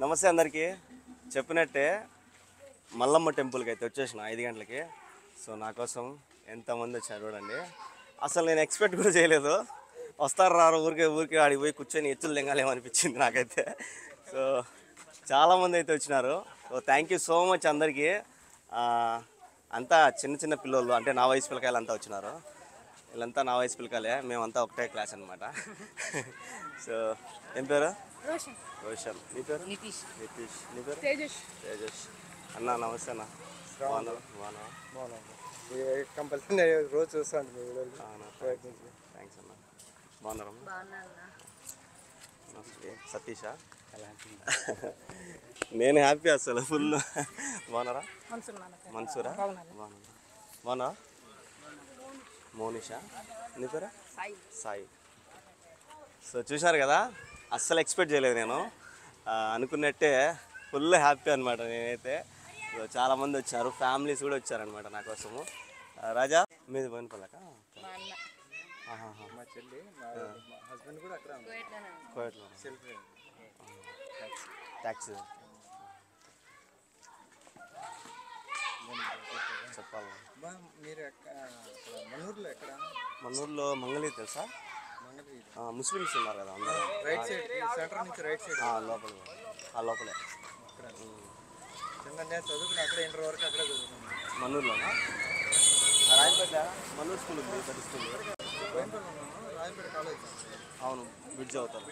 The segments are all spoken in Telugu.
నమస్తే అందరికీ. చెప్పినట్టే మల్లమ్మ టెంపుల్కి అయితే వచ్చేసిన 5 గంటలకి. సో నా కోసం ఎంతమంది వచ్చారు చూడండి. అసలు నేను ఎక్స్పెక్ట్ కూడా చేయలేదు. వస్తారు రారు ఊరికే ఆడికి పోయి కూర్చొని ఎత్తులు దింగాలేమనిపించింది నాకైతే. సో చాలామంది అయితే వచ్చినారు. So thank you so much అందరికీ. అంతా చిన్న పిల్లలు, అంటే నా వయసు పిల్లకాయలు అంతా వచ్చినారు. వీళ్ళంతా నా వయసు పిల్లకాయలే, మేమంతా ఒకటే క్లాస్ అనమాట. సో ఏం పేరు? రోషన్. నీ పేరు? నితీష్. నీ పేరు? తేజస్. అన్న నమస్తే అన్న. బాగున్నా. కంపల్సరీ రోజు చూస్తాను. థ్యాంక్స్ అన్న. బాగున్నారా? సతీషా? నేను హ్యాపీ అసలు ఫుల్. బాగున్నారా? మన్సూరా? బాగున్నా. మోనిషా. నీ పేరు? సాయి. సో చూశారు కదా, అస్సలు ఎక్స్పెక్ట్ చేయలేదు నేను. అనుకున్నట్టే ఫుల్ హ్యాపీ అనమాట నేనైతే. చాలామంది వచ్చారు, ఫ్యామిలీస్ కూడా వచ్చారనమాట నా కోసము. రాజా మీది బోయినపల్లక? మా చెల్లి, మా హస్బెండ్ కూడా అక్కడ కోయట్లో ట్యాక్సీ చెప్పాలి. మీరు మన్నూరులో ఎక్కడ? మన్నూరులో మంగళీ తెలుసా? ముస్లిమ్స్ ఉన్నారు కదా అందరూ. రైట్ సైడ్, సెంటర్ నుంచి రైట్ సైడ్ లోపలే. చిన్న చదువుకుని అక్కడ ఇంటర్ వరకు అక్కడే చదువుకున్నాను. మన్నూరులోనా? రాయపేట మన్నూరు స్కూల్ ఉంది, పెద్ద స్కూల్. రాయపేట కాలేజ్. అవును, బ్రిడ్జ్ అవుతారు.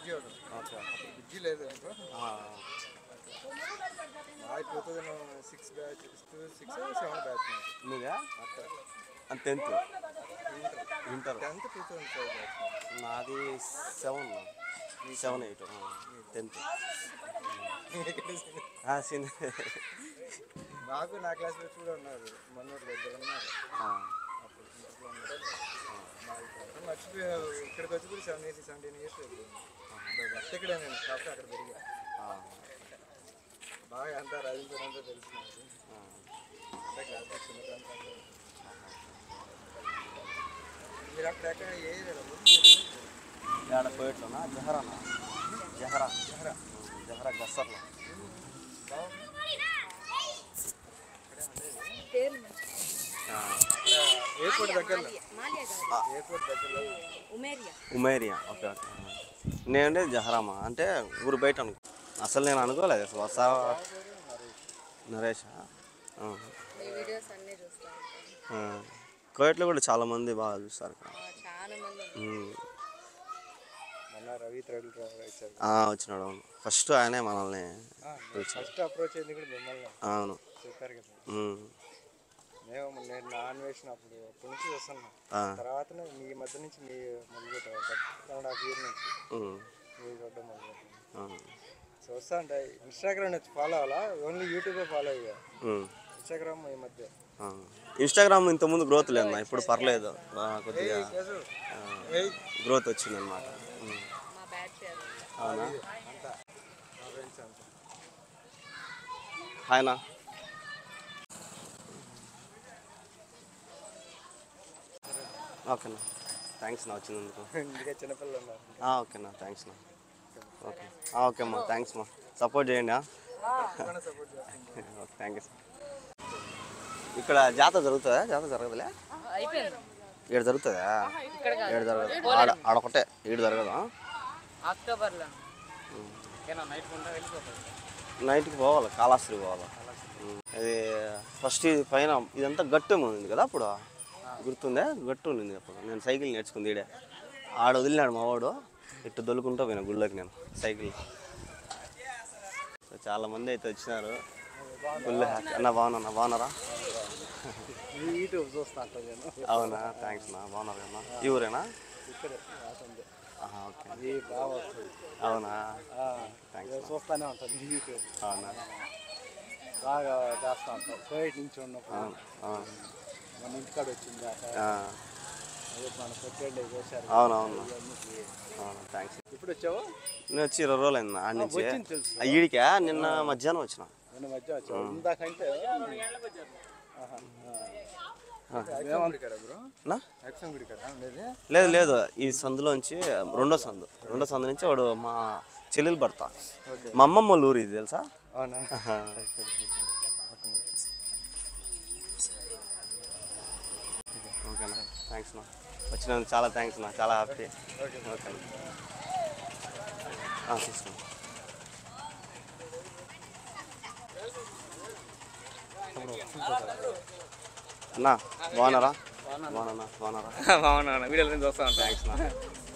ఓకే. బ్రిడ్జి లేదు. 2006 బ్యాచ్, 2006-07 బ్యాచ్ మీదా? అక్కడ 10th ఇంటర్. 10th 2005 batch. నాది 7, 8 10th. నాకు నా క్లాస్ మేట్స్ కూడా ఉన్నారు మన్నూరులో, ఇద్దరు ఉన్నారు. అప్పుడు ఇంటర్లో ఉన్నారు. మర్చిపోయి ఇక్కడికి వచ్చి కూడా 17 years బట్ ఇక్కడే నేను కాకపోతే అక్కడ పెరిగా. బాగా అంతా రాజంపేట అంతా తెలుసు అంటే క్లాస్ చిన్నదంతా. మీరు అక్కడ ఎక్కడ ఏ ఏరియాలో? కోయట్లోనా? జహరా గస్సర్లో. ఎయిర్పోర్ట్ దగ్గరలో. ఉమేరియా. ఓకే. నేనంటే జహరామా అంటే ఊరు బయట అనుకో. అసలు నేను అనుకోలేదు అసలు వస్తా. నరేష్ కోయట్లో కూడా చాలామంది బాగా చూస్తారు. వచ్చినాడు. అవును, ఫస్ట్ ఆయనే మనల్ని అప్రోచ్ అయింది కూడా మిమ్మల్ని. అవును చెప్పారు కదా. నేను నాన్ వేసినప్పుడు అప్పటి నుంచి చూస్తున్నా. తర్వాత మీ మధ్య నుంచి మీ మొదలుపెట్టాను 1.5 years నుంచి మీరు చూడడం మొదలుపెట్టాను. చూస్తా అంటే ఇన్స్టాగ్రామ్ నుంచి ఫాలో అవ్వాలా, ఓన్లీ యూట్యూబే ఫాలో అయ్యా. ఇన్స్టాగ్రామ్ ఈ మధ్య. ఇన్స్టాగ్రామ్ ఇంతకుముందు గ్రోత్ లేదు, ఇప్పుడు పర్లేదు, కొద్దిగా గ్రోత్ వచ్చింది అనమాట. అవునా? హాయ్నా. ఓకేనా, థ్యాంక్స్ నా వచ్చినందుకు. చిన్నపిల్లలు ఉన్నారు. ఓకేనా, థ్యాంక్స్ నా. ఓకే ఓకేమ్మా, థ్యాంక్స్ మా. సపోర్ట్ చేయండి. Okay, thank you sir. ఇక్కడ జాతర జరుగుతుందా? జాతర జరగదులే. ఇక్కడ జరుగుతుందా? ఇక్కడ జరగదు. ఆడొకటే ఈడు జరగదా? నైట్కి పోవాలి, కాళహస్తి పోవాలి. అది ఫస్ట్ ఇది పైన ఇదంతా గట్టు ఉంది కదా, అప్పుడు గుర్తుందే? గట్టు ఉండింది అప్పుడు. నేను సైకిల్ నేర్చుకుంది ఈడే. ఆడ వదిలినాడు మా వాడు, ఇట్టు దొలుకుంటూ పోయినా గుళ్ళకి నేను సైకిల్. సో చాలామంది అయితే వచ్చినారు. Full happy. అన్న బాగున్నారా? యూట్యూబ్ చూస్తా. అవునా, థ్యాంక్స్ నా. బాగున్నారు అన్న. ఈ ఊరేనా? ఓకే. అవునా, థ్యాంక్స్. చూస్తానే ఉంటుంది యూట్యూబ్. అవునా, బాగా చేస్తా ఉంటాం. కోవిడ్ నుంచి ఉన్నప్పుడు మన ఇంటికాడ వచ్చింది. అవునవును, థ్యాంక్స్. ఇప్పుడు వచ్చావా? నేను వచ్చి 20 రోజులు అయింది ఆడ నుంచి. ఈడికా నిన్న మధ్యాహ్నం వచ్చిన. ఇందాకంటే లేదు ఈ సందులోంచి రెండో సందు నుంచి వాడు మా చెల్లెలు భర్త. మా అమ్మమ్మ వాళ్ళ ఊరు ఇది తెలుసా? అవునా? ఓకేనా, థ్యాంక్స్ నా, వచ్చినందుకు చాలా థ్యాంక్స్ నా, చాలా హ్యాపీ. ఓకేనా, తీసుకోండి. అన్నా బాగున్నారా? బాగున్నా వీడియోలో చూస్తాను. థ్యాంక్స్ నా,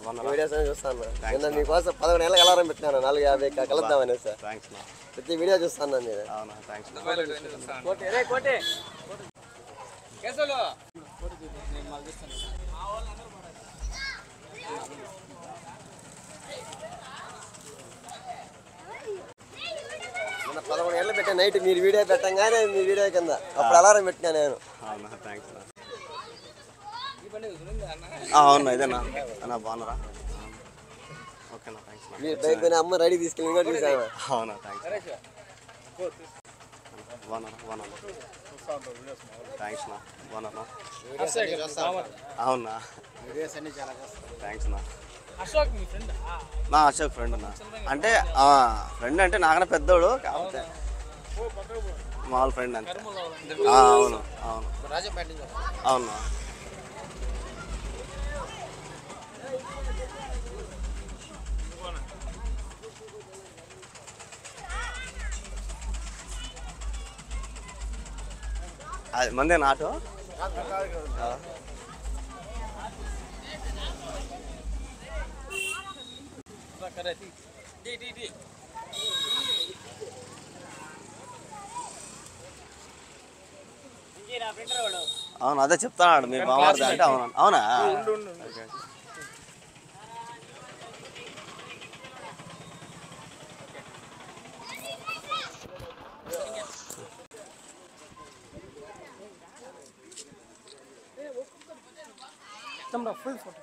బాగున్నారా? వీడియోస్ చూస్తాను. నిన్న మీకోసం 11 ఏళ్ళకి అలారం పెట్టినాను 4:50 కలుద్దామని సార్. థ్యాంక్స్ నా. ప్రతి వీడియో చూస్తాను నేను. అవునా, థ్యాంక్స్ నా. నిన్న 11 ఏళ్ళు పెట్టాను నైట్ మీరు వీడియో పెట్టంగానే మీ వీడియో కింద అప్పుడు అలారం పెట్టినా నేను. అవునా, థ్యాంక్స్ నా. అవునా, ఇదేనా అన్నా, బాగున్నారా? ఓకేనా, థ్యాంక్స్ నా. మీరు బైక్ కొని అమ్మ రెడీ తీసుకెళ్ళి కూడా చూసాను. అవునా, థ్యాంక్స్. బాగున్నారా? థ్యాంక్స్ నా, బాగున్నారా? అవునా, థ్యాంక్స్ నా. నా అశోక్ ఫ్రెండ్ అన్న. అంటే ఫ్రెండ్ అంటే నాకన్నా పెద్దోడు, కాకపోతే మామూలు ఫ్రెండ్ అంతే. అవును అవును అవునా. అది మందే నాటు. అవును, అదే చెప్తాడు మీ బామార్ది అంటే. అవునా అవునా, ఓకే. ఫుల్ ఫోటో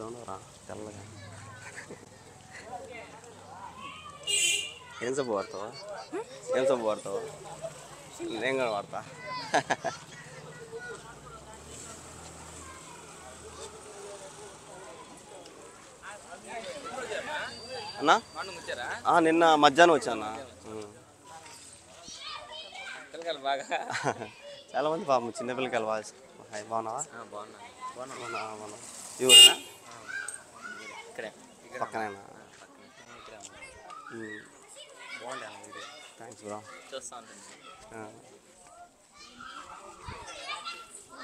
ఉన్నారా తెల్లగా? ఏం సబ్బు వాడతావా? ఏం సబ్బు వాడతావా? నేను కూడా వాడతా. అన్నా నిన్న మధ్యాహ్నం వచ్చానా. బాగా చాలా మంది పాపం చిన్నపిల్లకాయలు బాగున్నావా? బాగున్నా ఈ ఊరేనా? ఇక్కడే పక్కనేనా? Thanks bro. చూస్తా ఉంటుంది.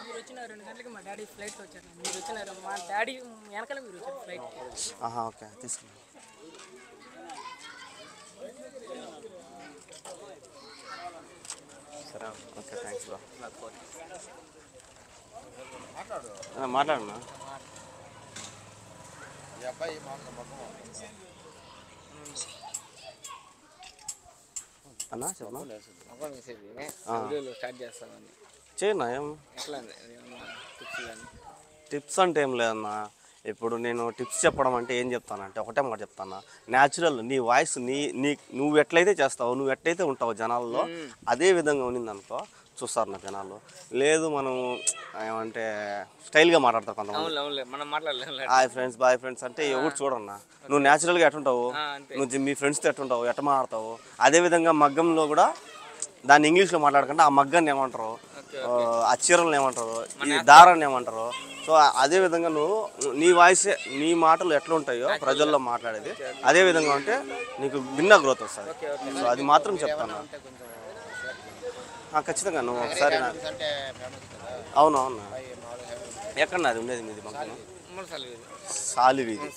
మీరు వచ్చిన 2 గంటలకి మా డాడీ ఫ్లైట్లో వచ్చారు. మీరు వచ్చినారు, మా డాడీ వెనకాల మీరు వచ్చారు ఫ్లైట్. ఓకే, తీసుకున్నా. సరే, ఓకే, థ్యాంక్స్ బ్రో. మాట్లాడన్నా. అన్నా చెప్పనా? వీడియోలో స్టార్ట్ చేస్తామని చేయన్నా. ఏం ఎట్లా టిప్స్ కానీ? టిప్స్ అంటే ఏం లేదన్నా. ఇప్పుడు నేను టిప్స్ చెప్పడం అంటే ఏం చెప్తానంటే ఒకటే మాట చెప్తాను. న్యాచురల్ నీ వాయిస్ నువ్వు ఎట్లయితే చేస్తావు, నువ్వు ఎట్లయితే ఉంటావు జనాల్లో అదే విధంగా ఉన్నిందనుకో చూస్తారు నా జనాలు. లేదు మనం ఏమంటే స్టైల్గా మాట్లాడతారు కొంతమంది. మనం మాట్లాడలేము. హాయ్ ఫ్రెండ్స్, బాయ్ ఫ్రెండ్స్ అంటే ఎవరు చూడన్నా. నువ్వు న్యాచురల్గా ఎట్టుంటావు, నువ్వు మీ ఫ్రెండ్స్తో ఎట్టుంటావు, ఎట్ట మాట్లాడతావు, అదేవిధంగా మగ్గంలో కూడా దాన్ని ఇంగ్లీష్లో మాట్లాడకుండా ఆ మగ్గాన్ని ఏమంటారు, ఆ చీరలను ఏమంటారు, ఈ దారాన్ని ఏమంటారు. సో అదేవిధంగా నువ్వు నీ వాయిసే నీ మాటలు ఎట్లా ఉంటాయో ప్రజల్లో మాట్లాడేది అదే విధంగా ఉంటే నీకు భిన్న గ్రోత్ వస్తుంది. సో అది మాత్రం చెప్తాను. ఖచ్చితంగా నువ్వు ఒకసారి అవును అవును. ఎక్కడ అది ఉండేది మీది? మగ్గం సాలి వీధి.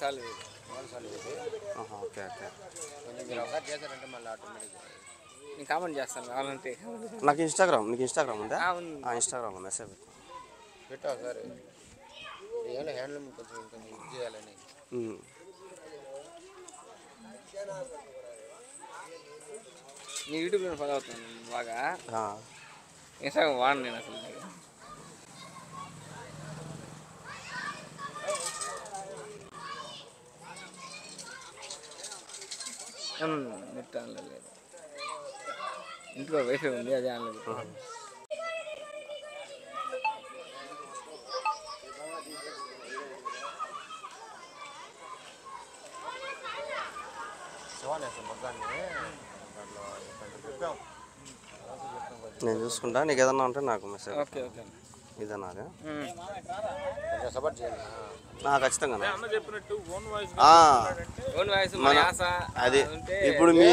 Okay okay. కామెంట్ చేస్తాను కావాలంటే. నాకు ఇన్స్టాగ్రామ్, నీకు ఇన్స్టాగ్రామ్ ఉందా? ఇన్స్టాగ్రామ్లో మెసేజ్ పెట్టావు సార్. ఏమైనా హ్యాండ్లూమ్ కొంచెం ఇది చేయాలని. నీ యూట్యూబ్లో ఫాలో అవుతాను బాగా. ఇన్స్టాగ్రామ్ వాడను నేను అసలు. నెట్ ఆన్లో లేదు, ఇంట్లో వైఫై ఉంది, అదే ఆన్లో పెట్టాను. నేను చూసుకుంటా, నీకు ఏదన్నా ఉంటే నాకు మెసేజ్. ఓకే ఓకే ఇదే నాదే. సపోర్ట్ చేయండి. ఖచ్చితంగా ఓన్ వాయిస్ మన ఆశ అది ఉంటే ఇప్పుడు మీ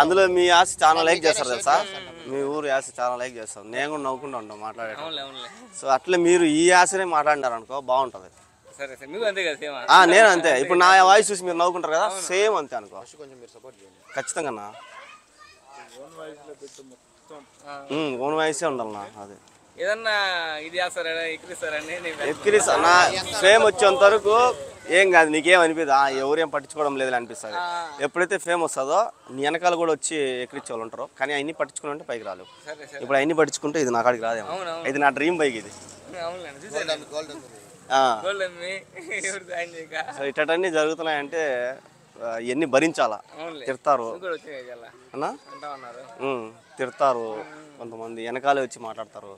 అందులో మీ యాస చాలా లైక్ చేస్తారు తెలుసా, మీ ఊరు యాస చాలా లైక్ చేస్తారు. నేను కూడా నవ్వుకుంటూ ఉంటాను మాట్లాడేటప్పుడు. అవునులే అవునులే. సో అట్లే మీరు ఈ యాసనే మాట్లాడినారు అనుకో బాగుంటుంది. సరే సరే, మీకు అంతే కదా సేమ్. నేను అంతే, ఇప్పుడు నా వాయిస్ చూసి మీరు నవ్వుకుంటారు కదా, సేమ్ అంతే అనుకో. కొంచెం మీరు సపోర్ట్ చేయండి. ఖచ్చితంగా ఓన్ వాయిసే ఉండాలన్నా. అది ఏదన్నా ఇది చేస్తారా ఎక్కిరిస్తారని ఎక్కిరిస్తా నా ఫేమ్ వచ్చేంత వరకు ఏం కాదు, నీకేం అనిపిదు, ఎవరేం పట్టించుకోవడం లేదని అనిపిస్తుంది. ఎప్పుడైతే ఫేమ్ వస్తుందో నీ వెనకాల కూడా వచ్చి ఎక్కిరించే వాళ్ళు ఉంటారు, కానీ అన్ని పట్టించుకుంటే పైకి రాలేవు. సరే సరే, ఇప్పుడు అన్ని పట్టించుకుంటే ఇది నా కాడికి రాదేమో. ఇది నా డ్రీమ్ బైక్ ఇది. అవునులేండి చూసాను. గోల్డ్ అమ్మి ఎవరు జాయిన్ చేయక. సో ఇటన్నీ జరుగుతున్నాయంటే ఇవన్నీ భరించాలా. అవునులే, తిడతారు నువ్వు కూడా వచ్చాయి కదా అన్నా, అంటా ఉన్నారు. తిడతారు, కొంతమంది వెనకాలే వచ్చి మాట్లాడతారు,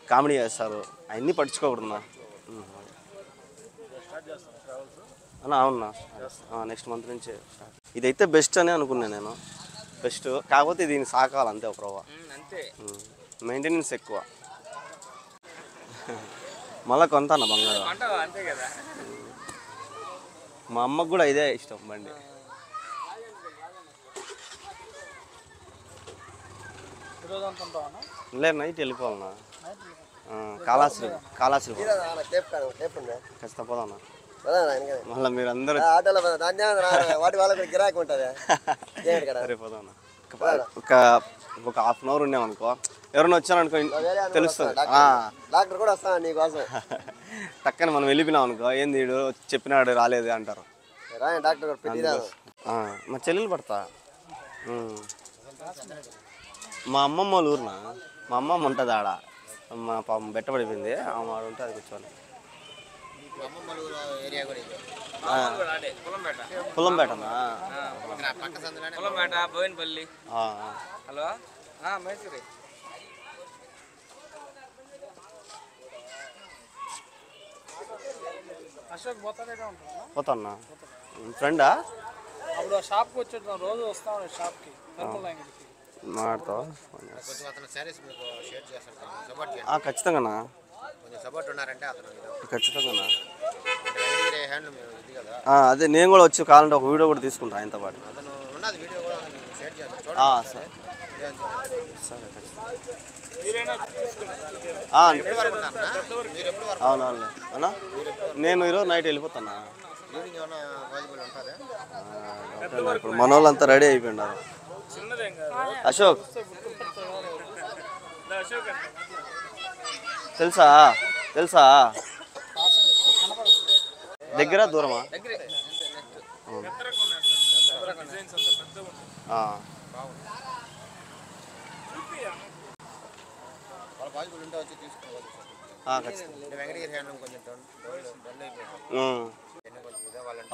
కామెడీ చేస్తారు, అవన్నీ పట్టించుకోకూడదు అన్న. అవునా, నెక్స్ట్ మంత్ నుంచి ఇదైతే బెస్ట్ అని అనుకున్నాను నేను. బెస్ట్ కాకపోతే దీన్ని సాకాలి అంతే, ఒక రోవా అంతే, మెయింటెనెన్స్ ఎక్కువ. మళ్ళీ కొంటాను బంగారం అంటావా? అంతే కదా. మా అమ్మకు కూడా ఇదే ఇష్టం బండి. లేదు నైట్ వెళ్ళిపోవాలన్నా, కాళాశ్రీ ఖచ్చితంగా పోదామన్నా. మళ్ళీ మీరు అందరూ ఆటోలో వాటి వాళ్ళకి గిరాకీ ఉంటుంది. సరే పోదామన్నా. ఒక హాఫ్ అన్ అవర్ ఉన్నామనుకో, ఎవరైనా వచ్చారనుకో తెలుస్తుంది. డాక్టర్ కూడా వస్తాను నీకోసం. టక్కని మనం వెళ్ళిపోయినాం అనుకో, ఏంది వీడు చెప్పినాడు రాలేదు అంటారు. డాక్టర్ కూడా పెట్టిరాదు. మా చెల్లెలు పడతా. మా అమ్మమ్మ వాళ్ళ ఊరిన మా అమ్మమ్మ ఉంటుంది ఆడ. మా పాపం బెట్టబడిపోయింది, ఆమె ఆడ ఉంటే అది కూర్చోని. పుల్లంపేటనా? పొలంపేట, బోయినపల్లి. హలో మైసూరి. అశోక్ పోతానే ఉంటాను. పోతాన్నా. ఫ్రెండా? అప్పుడు షాప్కి వచ్చేటప్పుడు రోజు వస్తాను షాప్కి. మాట్లాడతావా? ఖచ్చితంగా ఖచ్చితంగా. అదే నేను కూడా వచ్చి కావాలంటే ఒక వీడియో కూడా తీసుకుంటా ఆయనతో పాటు. సరే సరే అవునవును అన్నా. నేను ఈరోజు నైట్ వెళ్ళిపోతానా. ఇప్పుడు మన వాళ్ళంతా రెడీ అయిపోయినారు. అశోక్ తెలుసా? తెలుసా? దగ్గర దూరమా?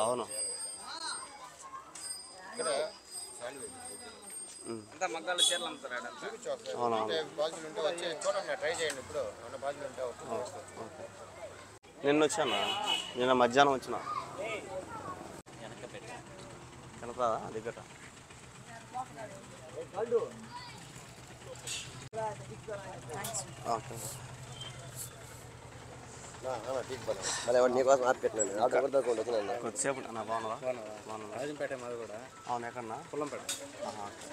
అవును అంతా మగ్గాలు చీరలు అమ్ముతారు. నిన్న వచ్చానా, నిన్న మధ్యాహ్నం వచ్చిన. కనపడా దగ్గర? ఓకే నీకోసం ఆర్పెట్టినాను. ఆటో కూడా వచ్చినా కొద్దిసేపు నా బాగున్నావా? రాజంపేట మాది కూడా. అవును ఎక్కడన్నా? పుల్లంపేట.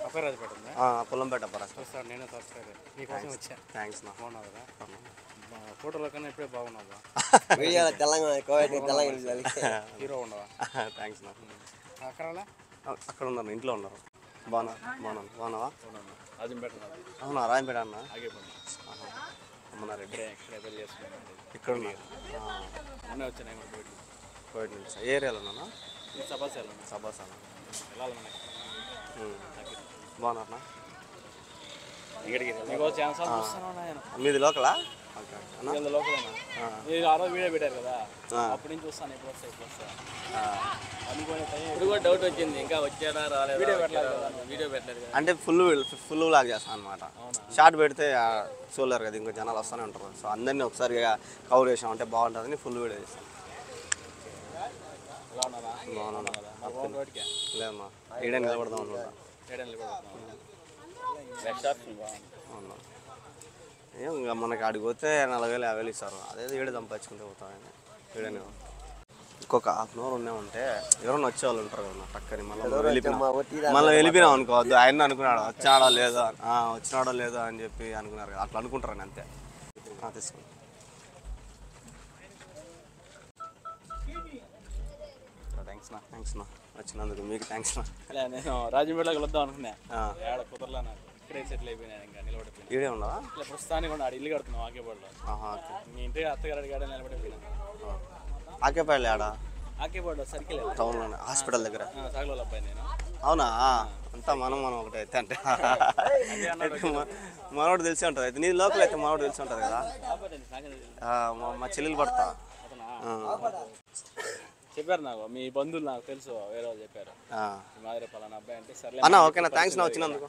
అప్పరాజపేట ఉందా? పుల్లంపేట పరాస్. సార్ నేను సబ్స్క్రైబర్ నీకోసం వచ్చా. థ్యాంక్స్ నా. బాగున్నావు కదా? ఫోటోలో కన్నా ఇప్పుడే బాగున్నావా? తెలంగాణ హీరో ఉండవా? థ్యాంక్స్ నా. అక్కడ ఉన్నారు, ఇంట్లో ఉన్నారు. బాగున్నావా? రాజంపేట. అవునా? రాజంపేట అన్న ఆగిపోయింది. అమ్మన్నారెడ్డి పెళ్లి చేసుకున్నాను. ఇక్కడ ఉన్నారు. మొన్నే వచ్చాను కోవిడ్ నుంచి. ఏ ఏరియాలోనా? సభాశాల. సభాశాల వెళ్ళాలి. బాగున్నారన్నా? మీది లోకలా? ఓకే అన్న లోకలేనా మీరు ఆ రోజు వీడియో పెట్టారు కదా అప్పటి నుంచి వస్తాను ఇప్పుడు వస్తా అనుకోని ఇప్పుడు కూడా డౌట్ వచ్చింది ఇంకా వచ్చాడా రాలేదు వీడియో పెట్టలేదు కదా అంటే ఫుల్ లాగ్ చేస్తాను అనమాట. షార్ట్ పెడితే చూడలేరు కదా, ఇంకో జనాలు వస్తూనే ఉంటారు. సో అందరినీ ఒకసారి కవర్ చేసాం అంటే బాగుంటుందని ఫుల్ వీడియో చేస్తాను. బాగున్నా లేదమ్మా ఈడే నిలబడదాం అనుకుంటా. అవునా ఏం ఇంకా మనకి ఆడికి పోతే 40,000 50,000 ఇస్తారు. అదే ఈడే సంపాదించుకుంటే పోతామని ఈడనే ఇంకొక హాఫ్ అన్ అవర్ ఉన్నామంటే ఎవరైనా వచ్చేవాళ్ళు ఉంటారు కదా టక్కని మళ్ళీ వెళ్ళిపోయినాం అనుకోవద్దు. ఆయన అనుకున్నాడు వచ్చాడో లేదో వచ్చినాడో లేదో అని చెప్పి అనుకున్నారు కదా, అట్లా అనుకుంటారని అంతే. తీసుకోండి. థ్యాంక్స్ నా వచ్చినందుకు మీకు థ్యాంక్స్ నా. నేను రాజంపేటలో కలుద్దాం అనుకున్నా ఏడ కుదరలా నాకు ఇక్కడే సెటిల్ అయిపోయినాను ఇంకా నిలబడిపోయినా. ఈడే ఉండవా? ఇట్లా ప్రస్తుతానికి కూడా ఇల్లు కడుతున్నాం ఆకేపాడులో. మీ ఇంటి అత్తగారి గాడ నిలబడిపోయినా. ఆకేపాడులో ఆడా? ఆకేపాడులో సర్కిల్ టౌన్లోనే హాస్పిటల్ దగ్గర. సాగలో అబ్బాయి నేను. అవునా? అంతా మనం ఒకటి అయితే అంటే మనోడు తెలిసి ఉంటుంది. అయితే నీ లోకల్ అయితే మనోడు తెలిసి ఉంటుంది కదా. మా చెల్లెలు పడతా చెప్పారు నాకు, మీ బంధువులు నాకు తెలుసు, వేరే వాళ్ళు చెప్పారు మాదిరి పలానా అబ్బాయి అంటే సర్లే అన్న ఓకేనా థ్యాంక్స్ నా వచ్చినందుకు.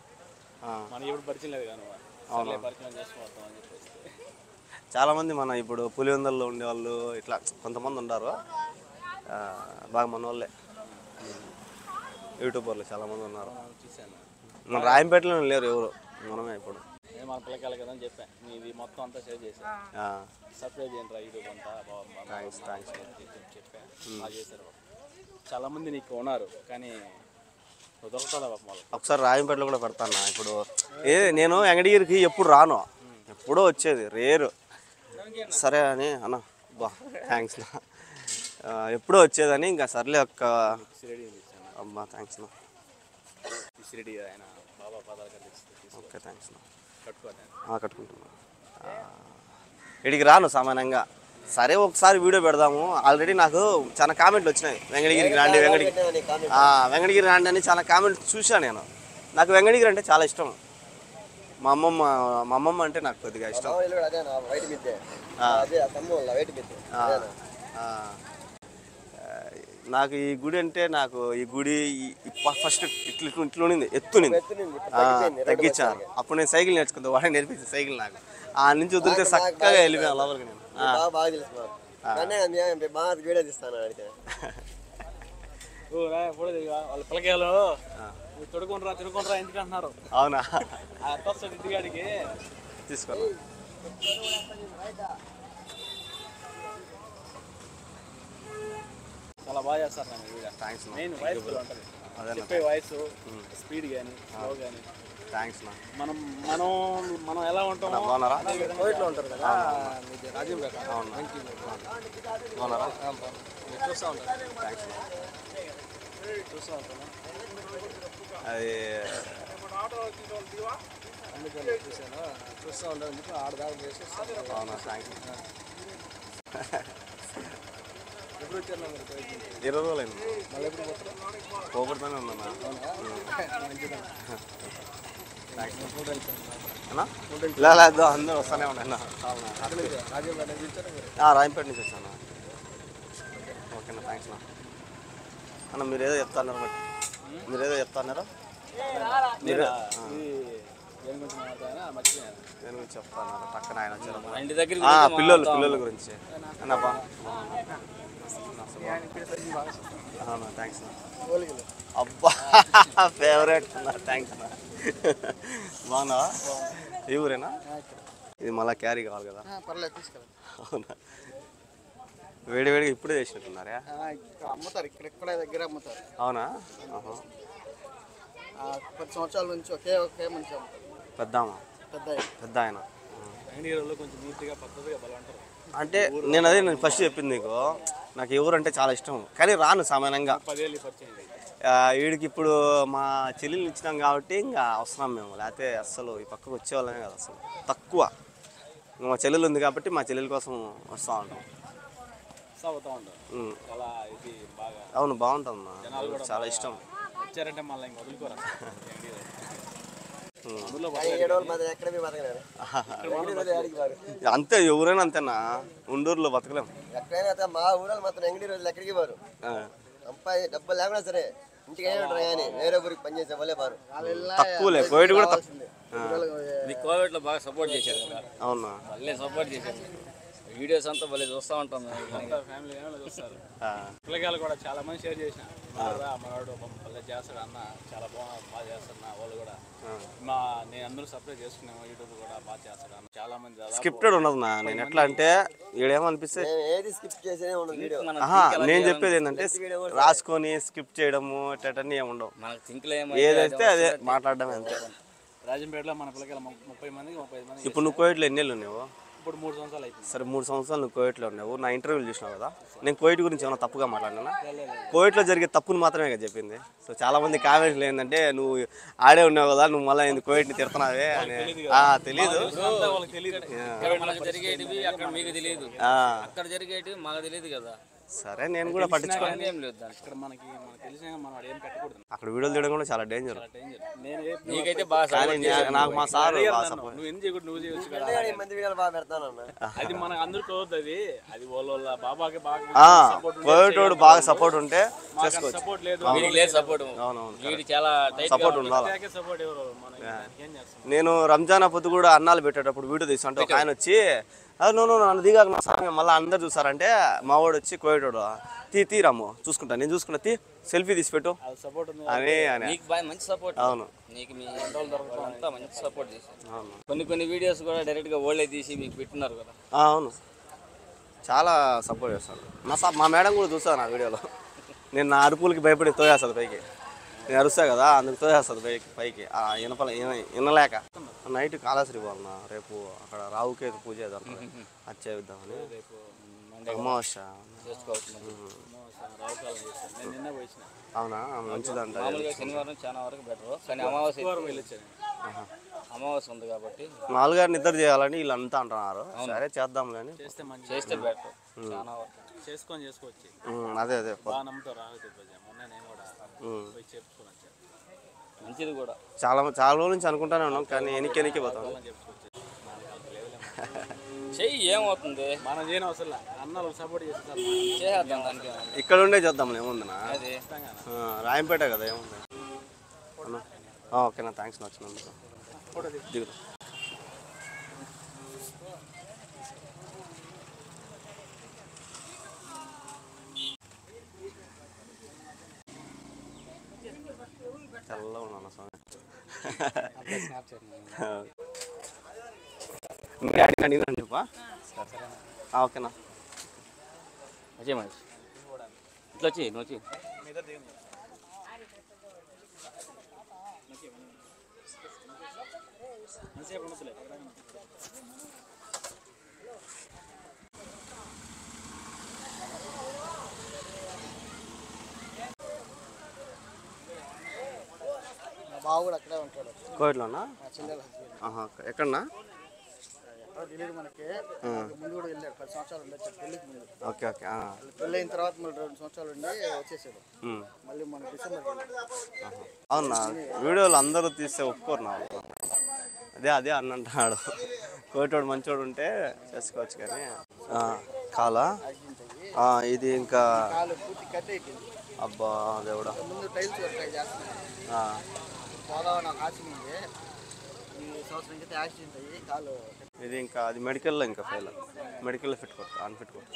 మనకి ఇప్పుడు పరిచయం లేదు కానీ సర్లే పరిచయం చేసుకుంటాం అని చెప్పేసి. చాలామంది మన ఇప్పుడు పులివెందుల్లో ఉండేవాళ్ళు ఇట్లా కొంతమంది ఉన్నారు బాగా మన వాళ్ళే యూట్యూబర్లు చాలామంది ఉన్నారు. చూశాను మన రాయంపేటలో లేరు ఎవరు, మనమే ఇప్పుడు. నేను మన పిల్లకాయలు కదా అని చెప్పాను, మీది మొత్తం అంతా షేర్ చేశాను, సబ్స్క్రైబ్ చేయండి రా యూట్యూబ్ అంతా చెప్పాను. బాగా చేశారు. చాలామంది నీకు ఉన్నారు కానీ దొరుకుతుందా పాపం వాళ్ళు. ఒకసారి రాయంపేటలో కూడా పెడతాను. ఇప్పుడు నేను వెంకటగిరికి ఎప్పుడు రాను, ఎప్పుడో వచ్చేది రేరు. సరే అని అన్న బా థ్యాంక్స్ నా, ఎప్పుడో వచ్చేదని ఇంకా సర్లే ఒక్క అమ్మా థ్యాంక్స్ నా. ఆయన బాబా పాదాలు ఓకే థ్యాంక్స్ నా. కట్టుకుంటాను. ఇడికి రాను సామాన్యంగా. సరే ఒకసారి వీడియో పెడదాము. ఆల్రెడీ నాకు చాలా కామెంట్లు వచ్చినాయి, వెంకటగిరికి రాండి వెంకటగిరి రాండి అని చాలా కామెంట్స్ చూశాను నేను. నాకు వెంకటగిరి అంటే చాలా ఇష్టం. మా అమ్మమ్మ అంటే నాకు కొద్దిగా ఇష్టం. నాకు ఈ గుడి అంటే ఈ గుడి ఫస్ట్ ఇట్లా ఉండింది, ఎత్తునింది, తగ్గించారు. అప్పుడు నేను సైకిల్ నేర్చుకుందా, వాడే నేర్పించింది సైకిల్ నాకు. ఆ నుంచి వదిలితే చక్కగా వెళ్ళిపోయాను లోపలికి నేను. వాళ్ళ పిల్లకాయలు తొడుకుంటారా తినుకుంటారా ఎందుకు అంటున్నారు. అవునా? ఇంటికాడికి తీసుకోవాలి. చాలా బాగా చేస్తారు. థ్యాంక్స్ మెయిన్ వాయిస్ ఉంటుంది, చెప్పే వాయిస్ స్పీడ్ కానీ స్లో కానీ. థ్యాంక్స్ నా. మనం ఎలా ఉంటామో బాగున్నారా? కోవిడ్లో ఉంటారు కదా రాజంపేట. బాగున్నారా? చూస్తూ ఉంటారు. థ్యాంక్స్ నా. చూస్తూ ఉంటాను. అది అందుకని చూసాను, చూస్తూ ఉండేందుకు ఆడదాకా చేసి. అవునా? థ్యాంక్స్. ఎప్పుడు వచ్చారు మీరు? 20 రోజులైంది. మళ్ళీ ఎప్పుడు పోతారు? పోగొడుతూనే ఉన్నాను. లేదు అందరూ వస్తూనే ఉన్నాను. రాయంపేట నుంచి వచ్చాను. ఓకేనా థ్యాంక్స్ నా. అన్న మీరేదో చెప్తాన్నారు, మీరేదో చెప్తాన్నారా? మీరు దేని గురించి చెప్తాన్నారు? పక్కన ఆయన వచ్చారు. పిల్లల గురించి అన్నబ్బా. అవునా? థ్యాంక్స్ నా. అబ్బా ఫేవరెట్ నా. థ్యాంక్స్ నా. బాగున్నావా? ఈ ఊరేనా? ఇది మళ్ళీ క్యారీ కావాలి కదా. పర్లేదు తీసుకెళ్ళండి. అవునా? వేడివేడిగా ఇప్పుడే చేసినట్టున్నారా? అమ్ముతారు, ఇక్కడ దగ్గర అమ్ముతారు. అవునా? 10 సంవత్సరాల నుంచి ఒకే మనిషి పెద్దామా? పెద్ద ఆయన కొంచెం నీట్గా పద్ధతిగా బలంటారు. అంటే నేను ఫస్ట్ చెప్పింది నీకు, నాకు ఎవరు అంటే చాలా ఇష్టం కానీ రాను సామాన్యంగా. 10 ఏళ్ళు పరిచయం. వీడికి ఇప్పుడు మా చెల్లెలు ఇచ్చినాం కాబట్టి ఇంకా వస్తున్నాం మేము, లేకపోతే అస్సలు ఈ పక్కకు వచ్చేవాళ్ళమే కదా అసలు తక్కువ. మా చెల్లెలు ఉంది కాబట్టి మా చెల్లెల కోసం వస్తూ ఉంటాం. అవును బాగుంటుంది, చాలా ఇష్టం. వచ్చారంటే మళ్ళీ ఇంకా వదులుకోరా. కానీ 7 రోజులు మాత్రం ఎక్కడ పోయి బతకలేరు. వెంకటగిరి రోజు ఆడికి పోరు. అంతే ఎవరైనా అంతేనా, ఉండూరులో బతకలేం. ఎక్కడైనా అయితే మా ఊళ్ళో మాత్రం వెంకటగిరి రోజులు ఎక్కడికి పోరు. అబ్బాయి డబ్బులు లేకుండా సరే ఇంటికి అయినా ఉంటారు కానీ వేరే ఊరికి పనిచేసే వాళ్ళే పోరు. తక్కువలే, కోవిడ్ కూడా ఇది కోవిడ్లో బాగా సపోర్ట్ చేశారు కదా. అవునా, మళ్ళీ సపోర్ట్ చేశారు. వీడియోస్ అంతా భలే చూస్తూ ఉంటాం. ఫ్యామిలీ చూస్తారు. పిల్లగాలు కూడా చాలా మంది షేర్ చేసిన మనవాడు భలే చేస్తాడు అన్న, చాలా బాగా చేస్తాడు నా వాళ్ళు కూడా. నేను అందరూ సపరేట్ చేసుకున్నాము, యూట్యూబ్ కూడా బాగా చేస్తాడు అన్న. చాలా మంది స్క్రిప్టెడ్ ఉండదు నా. నేను ఎట్లా అంటే ఈడేమనిపిస్తే ఏది స్కిప్ చేసేనే ఉండదు వీడియో. నేను చెప్పేది ఏంటంటే రాసుకొని స్కిప్ చేయడము ఇట్టన్నీ ఏమి ఉండవు. మనకు థింక్లో ఏదైతే అదే మాట్లాడడం అంతే. రాజంపేటలో మన పిల్లకాయలు 30 మందికి 35 మంది. ఇప్పుడు నువ్వు కోవిడ్లో ఎన్ని ఏళ్ళు ఉన్నావు? ఇప్పుడు 3 సంవత్సరాలు అయిపోయింది. సరే 3 సంవత్సరాలు నువ్వు కోవిడ్లో ఉన్నావు. నా ఇంటర్వ్యూలు చూసినావు కదా, నేను కోవిడ్ గురించి ఏమైనా తప్పుగా మాట్లాడినా? కోవిడ్లో జరిగే తప్పును మాత్రమే కదా చెప్పింది. సో చాలా మంది కామెంట్లు ఏంటంటే నువ్వు ఆడే ఉన్నావు కదా, నువ్వు మళ్ళీ ఎందుకు కోవిడ్ని తిడుతున్నావే అని. తెలీదు, మనకు జరిగేటివి అక్కడ మీకు తెలియదు, అక్కడ జరిగేటివి మాకు తెలియదు కదా. సరే నేను కూడా పట్టించుకోవాలి. ఏం లేదు ఇక్కడ మనకి తెలిసిన మనం ఏం పెట్టకూడదు. అక్కడ వీడియోలు తీయడం కూడా చాలా డేంజర్. నీకైతే బాగా కానీ నాకు మా సార్ నువ్వు ఎందుకు చేయకూడదు, నువ్వు చేయొచ్చు కదా. 7 మంది వీడియోలు బాగా పెడతానన్నా. అది మన అందరికి అవుతుంది. అది వాళ్ళ బాబాకి బాగా కోవిడ్ బాగా సపోర్ట్ ఉంటే చేసుకోవచ్చు. సపోర్ట్ లేదు, వీడికి లేదు సపోర్ట్. వీడి చాలా సపోర్ట్ ఉండాలి. సపోర్ట్ ఎవరు మనం ఏం చేస్తాం. నేను రంజాన్ పొద్దు కూడా అన్నాలు పెట్టేటప్పుడు వీడియో తీసుకుంటే ఒక ఆయన వచ్చి నన్ను దిగాక నా సమయం మళ్ళీ అందరు చూసారంటే మా వాడు వచ్చి కోవిడ్ తీరాము చూసుకుంటా, నేను చూసుకున్నా, సెల్ఫీ తీసి పెట్టు అని. మంచి సపోర్ట్. అవును, నీకు మీ ఇంట్లో దొరకడం అంతా మంచి సపోర్ట్ చేశారు. కొన్ని వీడియోస్ కూడా డైరెక్ట్గా ఓల్డే తీసి మీకు పెట్టినారు కదా. అవును, చాలా సపోర్ట్ చేస్తాను. మా మేడం కూడా చూస్తాను నా వీడియోలో. నేను నా అరుపులకి భయపడి తోయేస్తుంది పైకి. నేను అరుస్తా కదా, అందుకు తోయేస్తుంది పైకి వినలేక. నైట్ కాళేశ్వరి పోవాలన్నా రేపు, అక్కడ రావుకేతు పూజ అది చేద్దామని. అమావాస్య. అవునా, మంచిదంట. శనివారం చాలా వరకు బెటర్, కానీ అమావాస్య ఉంది కాబట్టి 4 గారిని నిద్ర చేయాలని వీళ్ళంతా అంటున్నారు. సరే చేద్దాంలే అని చేస్తే బెటర్. చాలా వరకు చేసుకోవచ్చు. అదే మంచిది కూడా. చాలా రోజుల నుంచి అనుకుంటానే ఉన్నాం, కానీ ఎనికి పోతాం. చెయ్యి, ఏమవుతుంది, మనం చేయని అవసరం. అన్నలు సపోర్ట్ చేసేద్దాం దానికి. ఇక్కడ ఉండే చేద్దాం ఏముందినా, రాయంపేట కదా ఏముంది. ఓకేనా, థ్యాంక్స్ వచ్చినందుకు. దిగుతా. చల్లగా ఉన్నాను స్వామి. అడిగినా చెప్పా. ఓకేనా, అజయ్ మహేష్ ఇట్లా వచ్చి నువ్వు వచ్చి. బావ కూడా అక్కడే ఉంటాడు. కోవిడ్లోనా? ఎక్కడన్నా? మనకి ముందు కూడా వెళ్ళాడు, 10 సంవత్సరాలు ఉండొచ్చు పెళ్ళికి ముందు. Okay okay. పెళ్ళి అయిన తర్వాత మళ్ళీ 2 సంవత్సరాలు ఉండి వచ్చేసాడు. మళ్ళీ మన డిసెంబర్. అవునా, వీడియోలు అందరూ తీస్తే ఒప్పుకోరు నా. అదే అన్నంటాడు. కోవిడ్ మంచోడు ఉంటే చేసుకోవచ్చు కానీ. కాలా ఇది ఇంకా పూర్తి కట్ అయిపోయింది. అబ్బా దేవుడా. ముందు టైల్స్ వర్క్ చేస్తున్నాను. చాలా నాకు ఆశించింది. ఈ సంవత్సరం అయితే యాక్సిడెంట్ అయ్యి కాలు. ఇది ఇంకా అది మెడికల్లో ఇంకా ఫెయిల్. మెడికల్లో అన్ఫిట్ కొట్టు.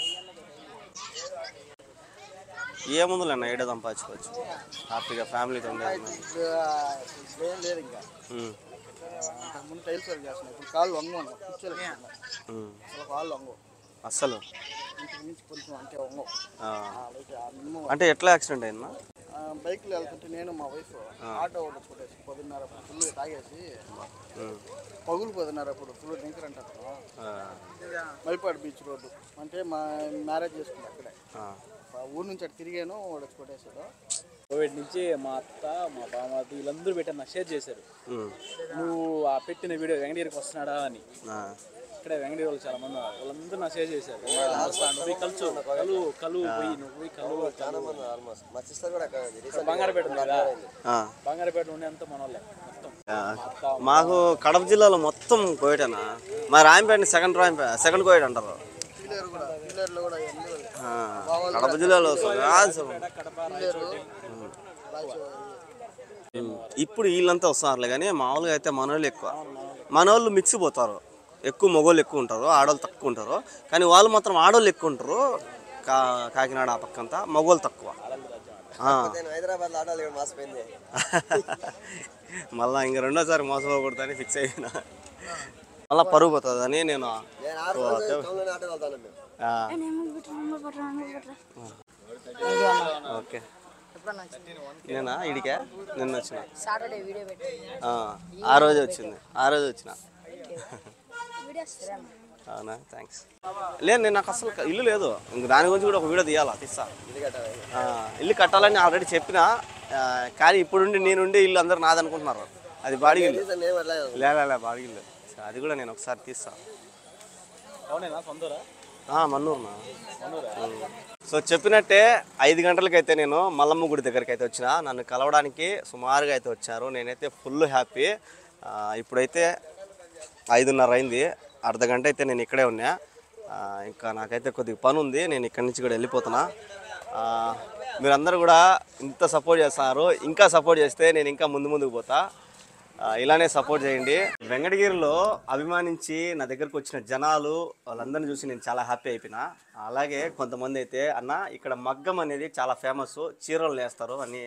ఏముందులేనా, ఏడే సంపాదించుకోవచ్చు హ్యాపీగా ఫ్యామిలీతో ఉండేది. ఏం లేదు ఇంకా. ముందు టైల్స్ వర్క్ చేస్తున్నాను. ఇప్పుడు కాళ్ళు వంగు కూర్చోలేదు. అసలు కాళ్ళు వంగు అస్సలు. ఇంటికి మించి కొంచెం అంటే వంగు. అంటే ఎట్లా యాక్సిడెంట్ అయిందా? బైక్లో వెళ్తుంటే నేను మా వైఫ్ ఆటో కొట్టేసి 10:30 ఫుల్ తాగేసి పగులు 10:30 అప్పుడు ఫుల్ డ్రింకర్ అంటారు. మైపాడు బీచ్ రోడ్డు అంటే మా మ్యారేజ్ చేసుకుంది అక్కడే. ఊరు నుంచి అటు తిరిగాను, వాడు కొట్టేశాడు. కోవిడ్ నుంచి మా అత్త మా బామాది వీళ్ళందరూ పెట్టారు, నాకు షేర్ చేశారు. నువ్వు ఆ పెట్టిన వీడియో వెంకటగిరికి వస్తున్నాడా అని. ఇక్కడే వెంకటగిరి వాళ్ళు చాలా మంది వాళ్ళందరూ నాకు షేర్ చేశారు. బంగారపేట ఉంది కదా, బంగారపేట ఉండే అంతా మన వాళ్ళే మొత్తం. మాకు కడప జిల్లాలో మొత్తం కోయటేనా. మా రాయంపేట సెకండ్ కోయట అంటారు. కడప జిల్లాలో ఇప్పుడు వీళ్ళంతా వస్తున్నారులే కానీ మామూలుగా అయితే మనోళ్ళు ఎక్కువ. మనోళ్ళు మిక్స్ పోతారు, ఎక్కువ మగవాళ్ళు ఎక్కువ ఉంటారు, ఆడవాళ్ళు తక్కువ ఉంటారు. కానీ వాళ్ళు మాత్రం ఆడవాళ్ళు ఎక్కువ ఉంటారు. కాకినాడ ఆ పక్కంతా మగవాళ్ళు తక్కువ. హైదరాబాద్ ఆడాలి మాసిపోయింది. మళ్ళీ ఇంక రెండోసారి మోసపోకూడదని ఫిక్స్ అయినా. మళ్ళీ పరుగు పోతుందని నేను ఓకే. నేనా ఇడికా నిన్న వచ్చిన. ఆ రోజు వచ్చిన. అవునా, థ్యాంక్స్. లేదు నేను నాకు అసలు ఇల్లు లేదు. ఇంక దాని గురించి కూడా ఒక వీడియో తీస్తా. ఇల్లు కట్టాలని ఆల్రెడీ చెప్పిన. కానీ ఇప్పుడుండి నేనుండి ఇల్లు అందరూ నాదనుకుంటున్నారు. అది బాడిగి ఇల్లు. లే బాడిగి ఇల్లు. అది కూడా నేను ఒకసారి తీస్తా. మన్నూరునా. సో చెప్పినట్టే 5 గంటలకైతే నేను మల్లమ్మ గుడి దగ్గరికి అయితే వచ్చిన. నన్ను కలవడానికి సుమారుగా అయితే వచ్చారు. నేనైతే ఫుల్ హ్యాపీ. ఇప్పుడైతే 5:30 అయింది. అర్ధ గంట అయితే నేను ఇక్కడే ఉన్నా. ఇంకా నాకైతే కొద్దిగా పని ఉంది. నేను ఇక్కడి నుంచి కూడా వెళ్ళిపోతున్నా. మీరందరూ కూడా ఇంత సపోర్ట్ చేస్తున్నారు. ఇంకా సపోర్ట్ చేస్తే నేను ఇంకా ముందుకు పోతా. ఇలానే సపోర్ట్ చేయండి. వెంకటగిరిలో అభిమానించి నా దగ్గరకు వచ్చిన జనాలు వాళ్ళందరినీ చూసి నేను చాలా హ్యాపీ అయిపోయినా. అలాగే కొంతమంది అయితే అన్న ఇక్కడ మగ్గం అనేది చాలా ఫేమస్, చీరలు నేస్తారు అని.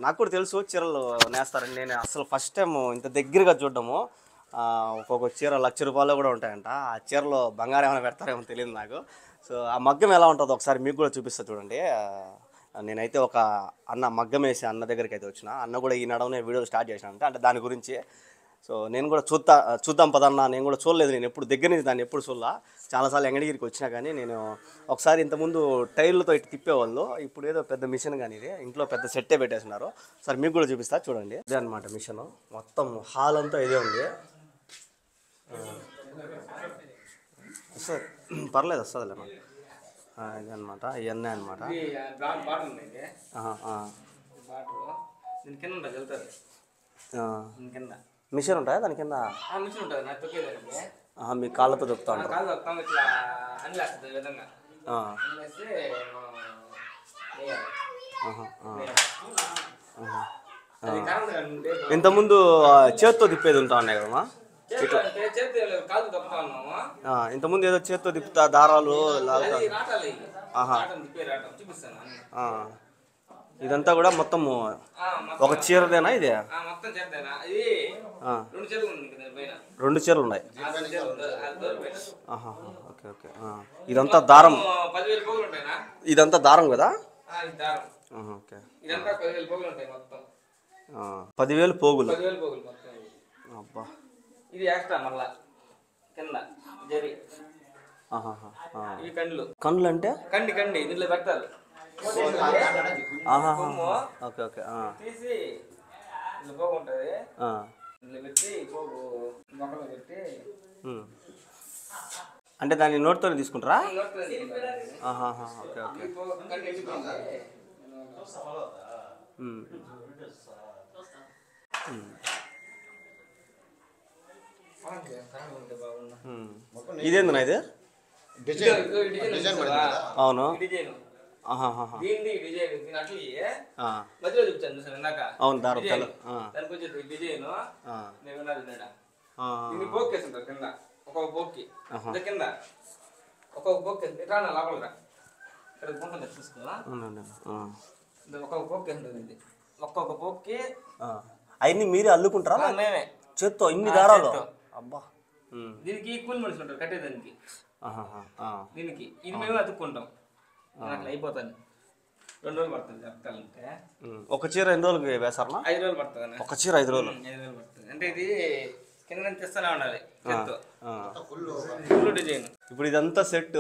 నాకు కూడా తెలుసు చీరలు నేస్తారని. నేను అసలు ఫస్ట్ టైం ఇంత దగ్గరగా చూడడము. ఒక్కొక్క చీర 1,00,000 రూపాయలు కూడా ఉంటాయంట. ఆ చీరలో బంగారం ఏమైనా పెడతారేమో తెలియదు నాకు. సో ఆ మగ్గం ఎలా ఉంటుందో ఒకసారి మీకు కూడా చూపిస్తా చూడండి. నేనైతే ఒక అన్న మగ్గం వేసి అన్న దగ్గరికి అయితే వచ్చిన. అన్న కూడా ఈ నడవనే వీడియో స్టార్ట్ చేసినంటే అంటే దాని గురించి. సో నేను కూడా చూద్దాం పదన్నా. నేను కూడా చూడలేదు. నేను ఎప్పుడు దగ్గర నుంచి దాన్ని ఎప్పుడు చూడలా. చాలాసార్లు వెంకటగిరికి వచ్చినా కానీ నేను ఒకసారి ఇంతకుముందు టైర్లతో ఇటు తిప్పేవాళ్ళు. ఇప్పుడు ఏదో పెద్ద మిషన్ కానీ ఇది ఇంట్లో పెద్ద సెట్టే పెట్టేస్తున్నారు. సరే మీకు కూడా చూపిస్తా చూడండి. ఇదే అనమాట మిషన్. మొత్తం హాల్ అంతా ఇదే ఉంది. పర్లేదు వస్తుందిలేమ్మా. ఇది అనమాట ఇవన్నీ అనమాట. మిషన్ ఉంటాయా దాని కింద? మీ కాళ్ళతో దొక్కుతా ఉంటారు. ఇంతకుముందు చేత్తో తిప్పేది ఉంటా ఉన్నాయి కదమ్మా. ఇంతకుముందు ఏదో చేత్తో తిప్పుతా దారాలు లాగుతా. ఇదంతా కూడా మొత్తం ఒక చీరదేనా ఇది? 2 చీరలు ఉన్నాయి. Okay okay. ఇదంతా దారం. ఇదంతా దారం కదా? ఓకే. 10,000 పోగులు. అబ్బా. ఇది ఎక్స్ట్రా మళ్ళా కింద జరి. ఈ కండ్లు అంటే కండి దీంట్లో పెడతారు. Okay okay. తీసి ఇందులో పోగు ఉంటుంది. ఇందులో పెట్టి పోగు మొక్కలు పెట్టి అంటే దాన్ని నోట్తోనే తీసుకుంటారా? Okay okay. ఇదేందన్నా ఇది? అవును. అవును దారం డిజైన్ పోక్కేస్తుంటారు కింద. ఒక్కొక్క పోక్కి కింద ఒక్కొక్క పోక్కి రానా లోపలరా ఇక్కడ పోతుంది చూసుకో. ఒక్కొక్క పోక్కి ఉంటుంది. ఇది ఒక్కొక్క పోక్కి అవన్నీ మీరే అల్లుకుంటారా? మేమే చేత్తో ఇన్ని దారాలు. అబ్బా. దీనికి కూలి మనుషులు ఉంటారు కట్టేదానికి. దీనికి ఇది మేము అతుక్కుంటాం. అట్లా అయిపోతాను. 2 రోజులు పడుతుంది చెప్తానంటే. ఒక చీర ఎన్ని రోజులకి వేస్తారా? 5 రోజులు పడుతుంది. ఒక చీర 5 రోజులు? 5 రోజులు పడుతుంది. అంటే ఇది కింద నుంచి తెస్తూనే ఉండాలి. Full design. ఇప్పుడు ఇదంతా సెట్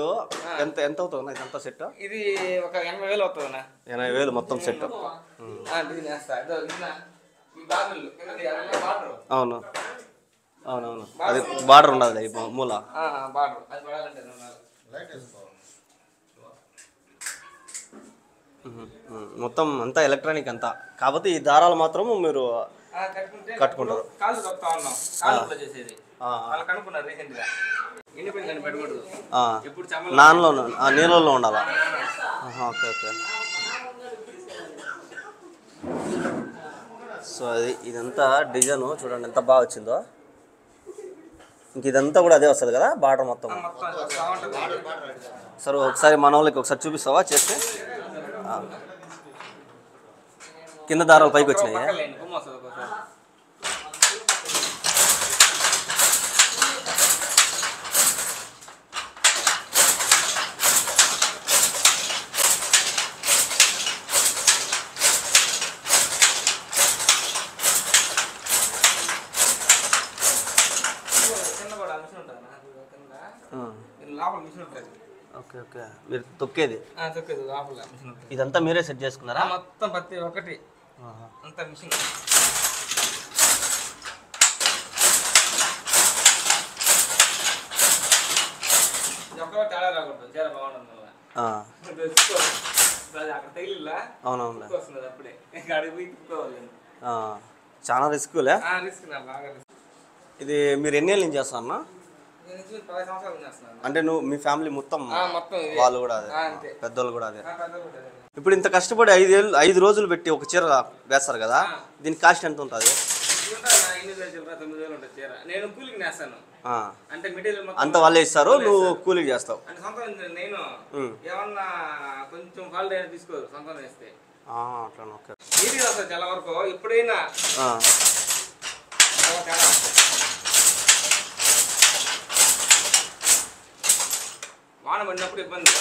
ఎంత అవుతుంది? ఇదంతా సెట్ ఇది ఒక 80,000 అవుతుంది. 80,000 మొత్తం సెట్. అవును అవునవును. అది బార్డర్ ఉండదు మూల. మొత్తం అంతా ఎలక్ట్రానిక్ అంతా. కాకపోతే ఈ దారాలు మాత్రం మీరు కట్టుకుంటారు. కాళ్ళు తొక్కుతా ఉన్నాం, కాళ్ళు చేసేది వాళ్ళు కనుక్కున్నారు రీసెంట్ గా. ఎండిపోయిందని పెట్టకూడదు, ఇప్పుడు నాన్నలో నీళ్ళల్లో ఉండాలా? Okay okay. సో అది ఇదంతా డిజైన్ చూడండి ఎంత బాగా వచ్చిందో. ఇంక ఇదంతా కూడా అదే వస్తుంది కదా బార్డర్ మొత్తం. సరే ఒకసారి మన వాళ్ళకి ఒకసారి చూపిస్తావా చేస్తే? కింద దారాలు పైకి వచ్చినాయి. Okay okay. మీరు తొక్కేది ఇదంతా మీరే సెట్ చేసుకున్నారా? మొత్తం ప్రతి ఒక్కటి అంతా మిషన్. తేడా రాకూడదు, చాలా బాగుంటుంది. అక్కడ తగిలిలా అవునవును వస్తుంది అప్పుడే అడిగి పోయి తిప్పుకోవాలి. చాలా రిస్క్లే. రిస్క్ బాగా రిస్క్. ఇది మీరు ఎన్ని ఏళ్ళ నుంచి చేస్తా అన్న? 10 సంవత్సరాలు చేస్తున్నాను. అంటే నువ్వు మీ ఫ్యామిలీ మొత్తం మొత్తం వాళ్ళు కూడా అదే, పెద్దోళ్ళు కూడా అదే. ఇప్పుడు ఇంత కష్టపడి 5 రోజులు పెట్టి ఒక చీర వేస్తారు కదా, దీని కాస్ట్ ఎంత ఉంటుంది? 9,000 ఉంటుంది చీర. నేను కూలికి నేస్తాను, అంటే మెటీరియల్ అంత వాళ్ళే ఇస్తారు, నువ్వు కూలికి చేస్తావు? అంటే సొంతం నేను ఏమన్నా కొంచెం ఫాల్ట్ అయినా తీసుకోరు సొంతం వేస్తే. అట్లా ఓకే. నీట్గా వస్తుంది చాలా వరకు. ఎప్పుడైనా వాన పడినప్పుడు ఇబ్బంది.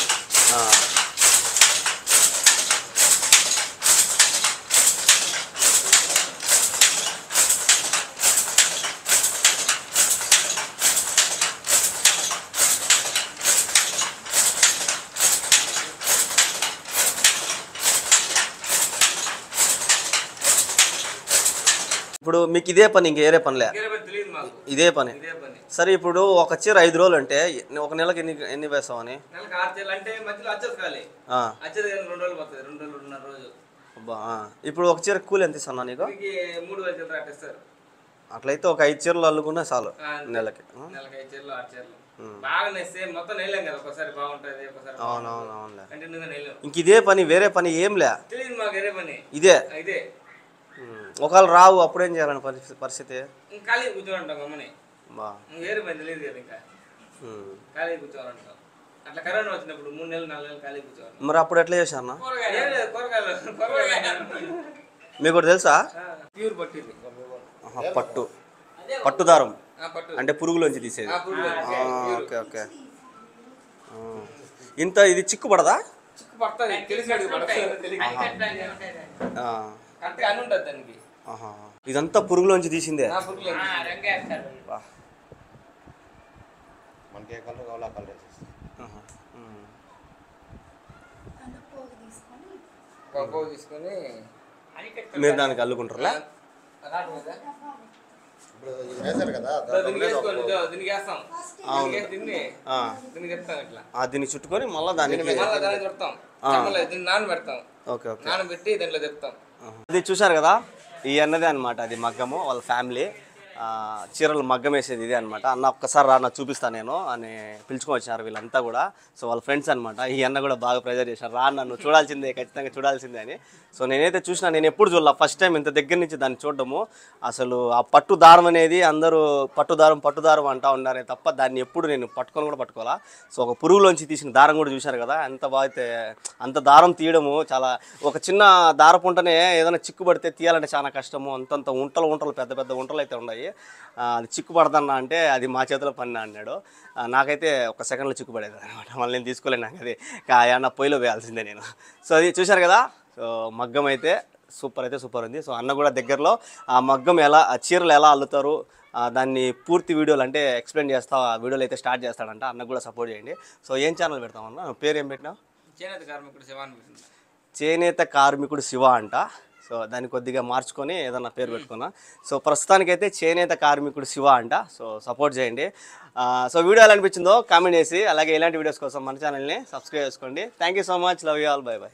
ఇప్పుడు మీకు ఇదే పని, ఇంక వేరే పనిలే? తెలియదు మాకు, ఇదే పని. సరే ఇప్పుడు ఒక చీర 5 రోజులు అంటే ఒక నెలకి ఎన్ని వేస్తావు అని? నెలకు 6 చీరలు అంటే మధ్యలో అచ్చదు కాలి, అచ్చది 2 రోజులు పోతుంది, 2-2.5 రోజు. అబ్బా. ఇప్పుడు ఒక చీర కూలి ఎంత ఇస్తున్నా నీకు? 3,000 చీరలు అట్టిస్తారు. అట్లయితే ఒక 5 చీరలు అల్లుకున్నా చాలు నెలకి. 5 చీరలు 6 చీరలు బాగా నేస్తే మొత్తం నెయ్యలేం కదా, ఒకసారి బాగుంటుంది ఒకసారి. అవునవును. కంటిన్యూగా నెయ్యలేం. ఇంక ఇదే పని, వేరే పని ఏం లే? తెలియదు మాకు వేరే పని, ఇదే. ఇదే. ఒకవేళ రావు అప్పుడేం చేయాలని పరిస్థితి? ఖాళీ కూర్చోంటాం గమ్మని, వేరే పని తెలియదు కదా, ఇంకా ఖాళీ కూర్చోవాలంటాం. అట్లా కరోనా వచ్చినప్పుడు 3 నెలలు 4 నెలలు ఖాళీ కూర్చోవాలి. మరి అప్పుడు ఎట్లా చేశాను? కూరగాయలు మీకు కూడా తెలుసా? ప్యూర్ పట్టింది, పట్టుదారం పట్టు అంటే పురుగులోంచి తీసేది. Okay okay. ఇంత ఇది చిక్కు పడదా? చిక్కు పడుతుంది, తెలిసినట్టు పడుతుంది. అంటే అని ఉంటుంది దానికి. ఇదంతా పురుగులోంచి తీసిందే? తీసుకొని మీరు దానికి అల్లుకుంటారా? దీన్ని చుట్టుకొని మళ్ళీ దానికి నానబెడతాం. Okay okay. నానబెట్టి దాంట్లో చెప్తాం. అది చూసారు కదా, ఈ అన్నదే అనమాట, అది మగ్గము. వాళ్ళ ఫ్యామిలీ చీరలు మగ్గం వేసేది ఇదే అనమాట. అన్న ఒక్కసారి రా నా చూపిస్తాను నేను అని పిలుచుకొని వచ్చినారు వీళ్ళంతా కూడా. సో వాళ్ళ ఫ్రెండ్స్ అనమాట. ఈ అన్న కూడా బాగా ప్రెజర్ చేశారు, రా నన్ను చూడాల్సిందే, ఖచ్చితంగా చూడాల్సిందే అని. సో నేనైతే చూసినా, నేను ఎప్పుడు చూడాల, ఫస్ట్ టైం ఇంత దగ్గర నుంచి దాన్ని చూడడము. అసలు ఆ పట్టు దారం అనేది అందరూ పట్టుదారం అంటూ ఉన్నారే తప్ప దాన్ని ఎప్పుడు నేను పట్టుకొని కూడా పట్టుకోవాలా. సో ఒక పురుగులోంచి తీసిన దారం కూడా చూశారు కదా, ఎంత బాగా అయితే. అంత దారం తీయడము చాలా, ఒక చిన్న దారపుంటనే ఏదైనా చిక్కు పడితే తీయాలంటే చాలా కష్టము. అంతంత ఉంటలు పెద్ద పెద్ద ఉంటలు అయితే ఉన్నాయి. అది చిక్కు పడదన్నా అంటే అది మా చేతిలో పని అన్నాడు. నాకైతే ఒక సెకండ్లో చిక్కు పడేది అనమాట. మళ్ళీ నేను తీసుకోలేను, నాకు అది అన్న పొయ్యిలో వేయాల్సిందే నేను. సో అది చూశారు కదా, సో మగ్గం అయితే సూపర్ ఉంది. సో అన్న కూడా దగ్గరలో ఆ మగ్గం ఎలా, ఆ చీరలు ఎలా అల్లుతారు దాన్ని పూర్తి వీడియోలు అంటే ఎక్స్ప్లెయిన్ చేస్తా, ఆ వీడియోలు అయితే స్టార్ట్ చేస్తాడంట. అన్న కూడా సపోర్ట్ చేయండి. సో ఏం ఛానల్ పెడతామన్నా? పేరు ఏం పెట్టినావు? చేనేత కార్మికుడు శివ అంట. సో దాన్ని కొద్దిగా మార్చుకొని ఏదన్నా పేరు పెట్టుకున్నా. సో ప్రస్తుతానికైతే చేనేత కార్మికుడు శివ అంట. సో సపోర్ట్ చేయండి. సో వీడియో ఎలా అనిపించిందో కామెంట్ చేసి, అలాగే ఇలాంటి వీడియోస్ కోసం మన ఛానల్ని సబ్స్క్రైబ్ చేసుకోండి. Thank you so much, love you all, by by.